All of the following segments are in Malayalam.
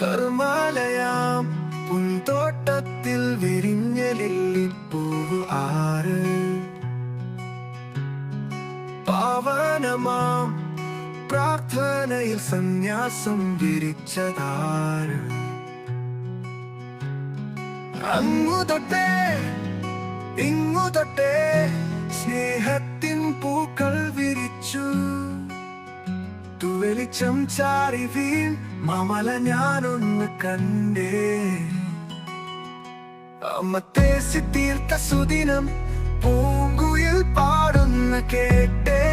കർമാലയാം പുൽത്തോട്ടത്തിൽ വിരിഞ്ഞ ലില്ലിപ്പൂവ് ആറ്. പാവനമാം പ്രാർത്ഥനയിൽ സന്യാസം വിരിച്ചതാറ്. അങ്ങു തൊട്ടേ ഇങ്ങു തൊട്ടേ സ്നേഹത്തിൻ പൂക്കൾ വിരിച്ചു. വെളിച്ചം ചാരി വീൺ മാമല ഞാനൊന്ന് കണ്ടേ. അമ്മത്തെ സിത്തീർത്ത സുദിനം പൂങ്കുയിൽ പാടുന്ന കേട്ടേ.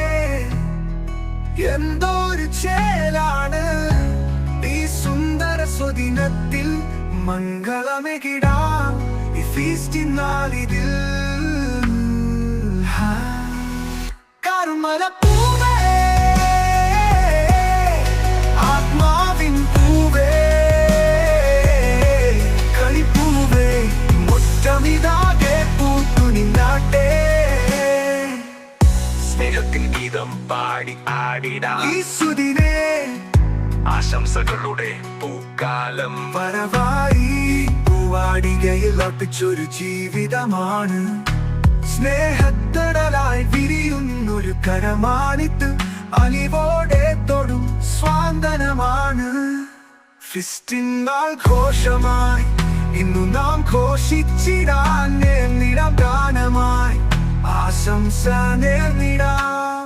എന്തോ ഒരു ചേലാണ് ഈ സുന്ദര സുദിനത്തിൽ. മംഗളമെകിടാം ഈ ഫീസ്റ്റിൻ നാളിതിൽ. കർമ്മല പൂവേ, ആത്മാവിൻ പൂവേ, കളിപ്പൂവേ, മുറ്റമിതാകെ പൂത്തു നിന്നാട്ടെ. സ്നേഹത്തിൻ ഗീതം പാടി ആടിടാം ഈ സുദിനേ. ആശംസകളുടെ പൂക്കാലം വരവായി. പൂവാടികയിൽ അർപ്പിച്ചൊരു ജീവിതമാണ്. സ്നേഹത്തടലായി വിരിയുന്നൊരു കരമാണിത്ത്. അലിവോടെ തൊടും സ്വാന്തനമാണ്. ഫിസ്റ്റിൻ ആഘോഷമായി ഇന്നു നാം ഘോഷിച്ചിടാൻ നേർന്നിടാം ഗാനമായി. ആശംസ നേർന്നിടാം.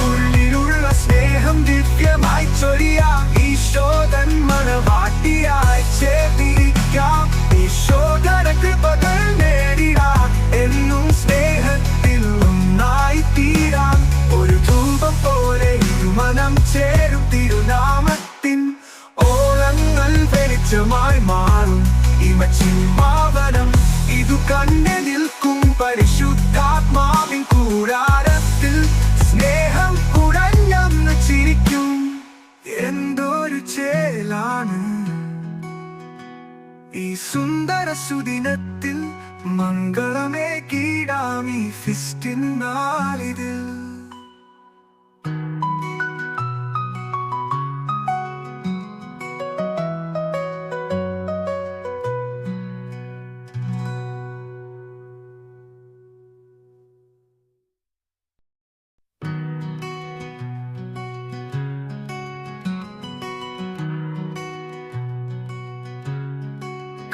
ഉള്ളിലുള്ള സ്നേഹം ദിവ്യമായി ചൊരിയാം. ഈശോദൻ മണവാട്ടിയായി ചേർന്നിരിക്കാം. ഈശോദന കൃപകൾ നേടിടാം. എന്നും സ്നേഹത്തിൽ ഒന്നായി തീരാം. ഒരു ധൂപം പോലെ മനം ചേരും തിരുനാമത്തിൻ ഓളങ്ങൾ വെളിച്ചമായി മാറും. ഇമച്ചിന്മാവനം ഇതു കണ്ടു നിൽക്കും പരിശുദ്ധാത്മാവിൻ കൂടാരത്തിൽ. സ്നേഹം കുടഞ്ഞന്ന് ചിരിക്കും. എന്തോരു ചേലാണ് ഈ സുന്ദര സുദിനത്തിൽ. മംഗളമേ കീടാം ഈ ഫിസ്റ്റിൻ നാളിതിൽ.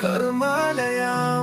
കർമാലയാം